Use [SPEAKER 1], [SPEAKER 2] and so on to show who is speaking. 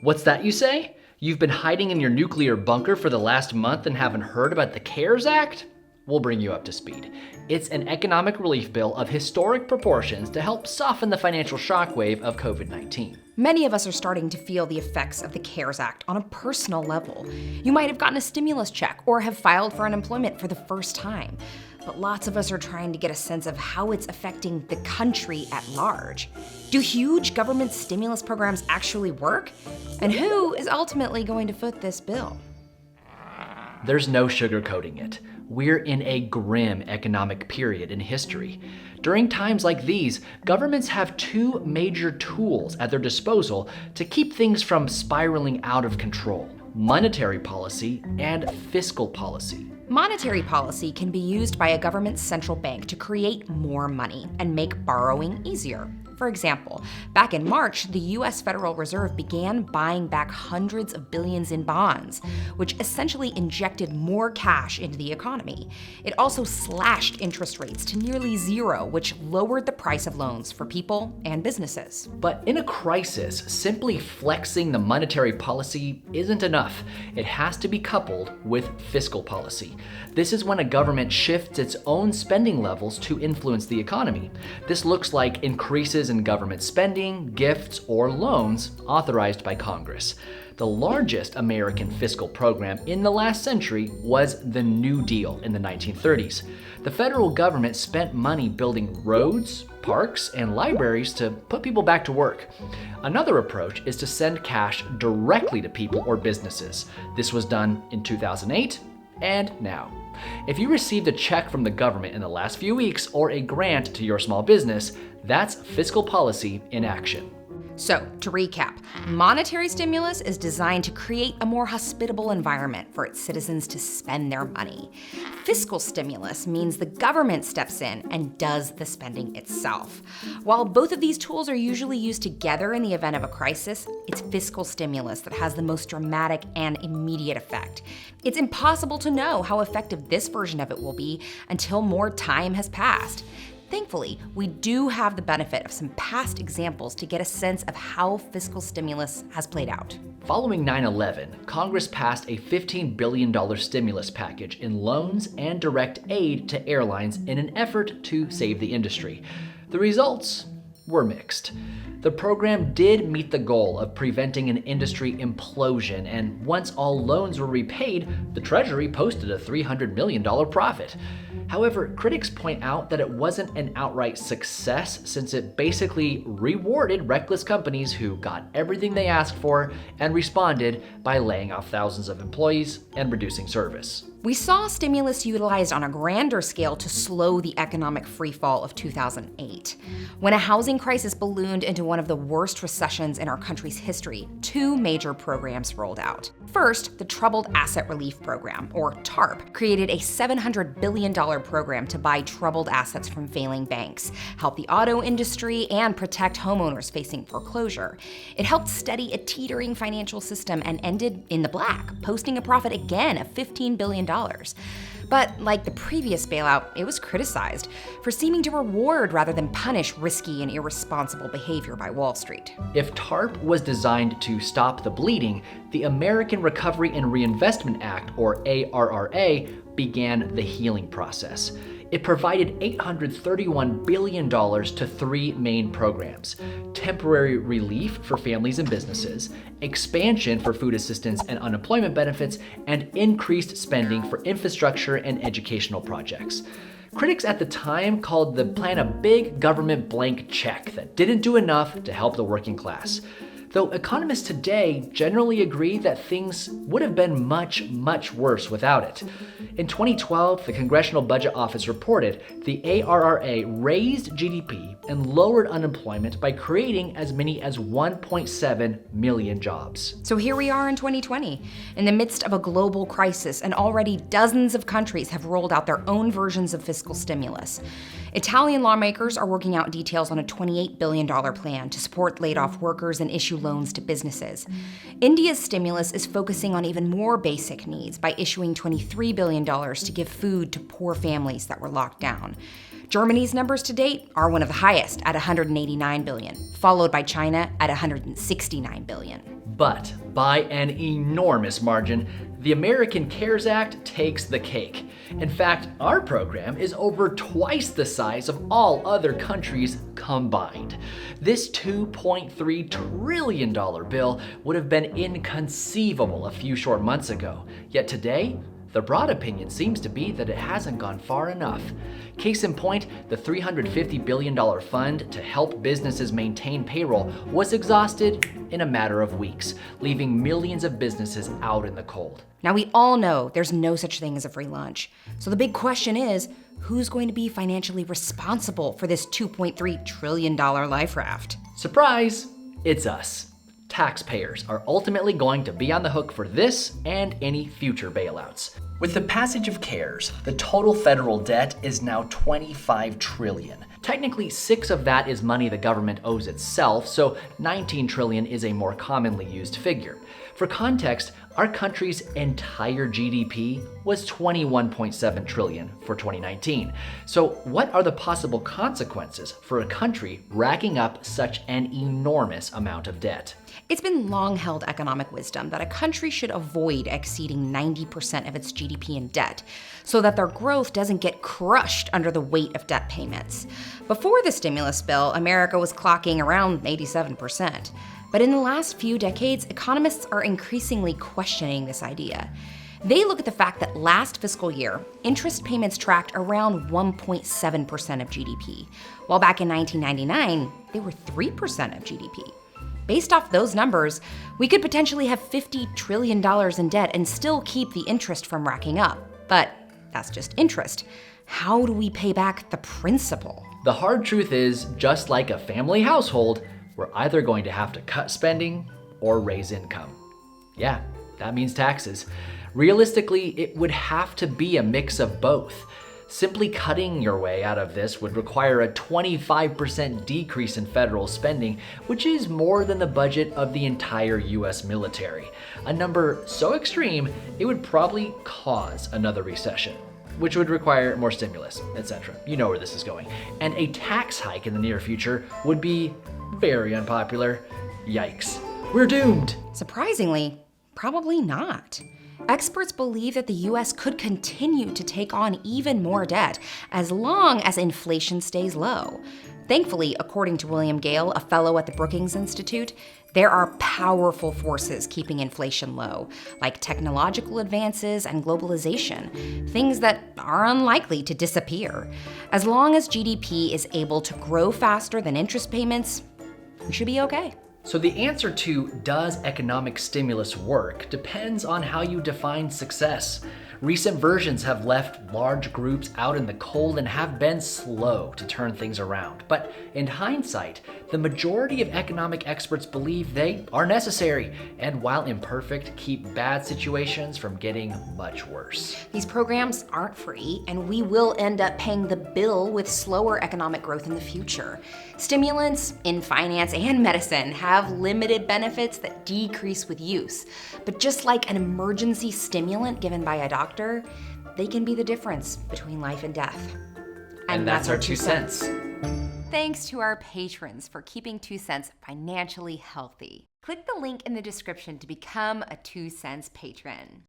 [SPEAKER 1] What's that you say? You've been hiding in your nuclear bunker for the last month and haven't heard about the CARES Act? We'll bring you up to speed. It's an economic relief bill of historic proportions to help soften the financial shockwave of COVID-19.
[SPEAKER 2] Many of us are starting to feel the effects of the CARES Act on a personal level. You might have gotten a stimulus check or have filed for unemployment for the first time. But lots of us are trying to get a sense of how it's affecting the country at large. Do huge government stimulus programs actually work? And who is ultimately going to foot this bill?
[SPEAKER 1] There's no sugarcoating it. We're in a grim economic period in history. During times like these, governments have two major tools at their disposal to keep things from spiraling out of control: monetary policy and fiscal policy.
[SPEAKER 2] Monetary policy can be used by a government's central bank to create more money and make borrowing easier. For example, back in March, the US Federal Reserve began buying back hundreds of billions in bonds, which essentially injected more cash into the economy. It also slashed interest rates to nearly zero, which lowered the price of loans for people and businesses.
[SPEAKER 1] But in a crisis, simply flexing the monetary policy isn't enough. It has to be coupled with fiscal policy. This is when a government shifts its own spending levels to influence the economy. This looks like increases in government spending, gifts, or loans authorized by Congress. The largest American fiscal program in the last century was the New Deal in the 1930s. The federal government spent money building roads, parks, and libraries to put people back to work. Another approach is to send cash directly to people or businesses. This was done in 2008 and now. If you received a check from the government in the last few weeks or a grant to your small business, that's fiscal policy in action.
[SPEAKER 2] So, to recap, monetary stimulus is designed to create a more hospitable environment for its citizens to spend their money. Fiscal stimulus means the government steps in and does the spending itself. While both of these tools are usually used together in the event of a crisis, it's fiscal stimulus that has the most dramatic and immediate effect. It's impossible to know how effective this version of it will be until more time has passed. Thankfully, we do have the benefit of some past examples to get a sense of how fiscal stimulus has played out.
[SPEAKER 1] Following 9/11, Congress passed a $15 billion stimulus package in loans and direct aid to airlines in an effort to save the industry. The results were mixed. The program did meet the goal of preventing an industry implosion, and once all loans were repaid, the Treasury posted a $300 million profit. However, critics point out that it wasn't an outright success since it basically rewarded reckless companies who got everything they asked for and responded by laying off thousands of employees and reducing service.
[SPEAKER 2] We saw stimulus utilized on a grander scale to slow the economic freefall of 2008. When a housing crisis ballooned into one of the worst recessions in our country's history, two major programs rolled out. First, the Troubled Asset Relief Program, or TARP, created a $700 billion program to buy troubled assets from failing banks, help the auto industry, and protect homeowners facing foreclosure. It helped steady a teetering financial system and ended in the black, posting a profit again of $15 billion. But like the previous bailout, it was criticized for seeming to reward rather than punish risky and irresponsible behavior by Wall Street.
[SPEAKER 1] If TARP was designed to stop the bleeding, the American Recovery and Reinvestment Act, or ARRA, began the healing process. It provided $831 billion to three main programs: temporary relief for families and businesses, expansion for food assistance and unemployment benefits, and increased spending for infrastructure and educational projects. Critics at the time called the plan a big government blank check that didn't do enough to help the working class. Though economists today generally agree that things would have been much, much worse without it. In 2012, the Congressional Budget Office reported the ARRA raised GDP and lowered unemployment by creating as many as 1.7 million jobs.
[SPEAKER 2] So here we are in 2020, in the midst of a global crisis, and already dozens of countries have rolled out their own versions of fiscal stimulus. Italian lawmakers are working out details on a $28 billion plan to support laid-off workers and issue loans to businesses. India's stimulus is focusing on even more basic needs by issuing $23 billion to give food to poor families that were locked down. Germany's numbers to date are one of the highest at $189 billion, followed by China at $169 billion.
[SPEAKER 1] But by an enormous margin, the American CARES Act takes the cake. In fact, our program is over twice the size of all other countries combined. This $2.3 trillion bill would have been inconceivable a few short months ago. Yet today, the broad opinion seems to be that it hasn't gone far enough. Case in point, the $350 billion fund to help businesses maintain payroll was exhausted in a matter of weeks, leaving millions of businesses out in the cold.
[SPEAKER 2] Now, we all know there's no such thing as a free lunch. So the big question is, who's going to be financially responsible for this $2.3 trillion life raft?
[SPEAKER 1] Surprise! It's us. Taxpayers are ultimately going to be on the hook for this and any future bailouts. With the passage of CARES, the total federal debt is now $25 trillion. Technically, 6 of that is money the government owes itself, so $19 trillion is a more commonly used figure. For context, our country's entire GDP was $21.7 trillion for 2019. So what are the possible consequences for a country racking up such an enormous amount of debt?
[SPEAKER 2] It's been long-held economic wisdom that a country should avoid exceeding 90% of its GDP in debt so that their growth doesn't get crushed under the weight of debt payments. Before the stimulus bill, America was clocking around 87%. But in the last few decades, economists are increasingly questioning this idea. They look at the fact that last fiscal year, interest payments tracked around 1.7% of GDP, while back in 1999, they were 3% of GDP. Based off those numbers, we could potentially have $50 trillion in debt and still keep the interest from racking up. But that's just interest. How do we pay back the principal?
[SPEAKER 1] The hard truth is, just like a family household, we're either going to have to cut spending or raise income. Yeah, that means taxes. Realistically, it would have to be a mix of both. Simply cutting your way out of this would require a 25% decrease in federal spending, which is more than the budget of the entire US military. A number so extreme, it would probably cause another recession, which would require more stimulus, etc. You know where this is going. And a tax hike in the near future would be very unpopular. Yikes. We're doomed.
[SPEAKER 2] Surprisingly, probably not. Experts believe that the US could continue to take on even more debt as long as inflation stays low. Thankfully, according to William Gale, a fellow at the Brookings Institute, there are powerful forces keeping inflation low, like technological advances and globalization, things that are unlikely to disappear. As long as GDP is able to grow faster than interest payments, we should be okay.
[SPEAKER 1] So the answer to does economic stimulus work depends on how you define success. Recent versions have left large groups out in the cold and have been slow to turn things around. But in hindsight, the majority of economic experts believe they are necessary, and while imperfect, keep bad situations from getting much worse.
[SPEAKER 2] These programs aren't free, and we will end up paying the bill with slower economic growth in the future. Stimulants in finance and medicine have limited benefits that decrease with use. But just like an emergency stimulant given by a doctor, they can be the difference between life and death.
[SPEAKER 1] And that's our 2 cents.
[SPEAKER 2] Thanks to our patrons for keeping 2 cents financially healthy. Click the link in the description to become a 2 cents patron.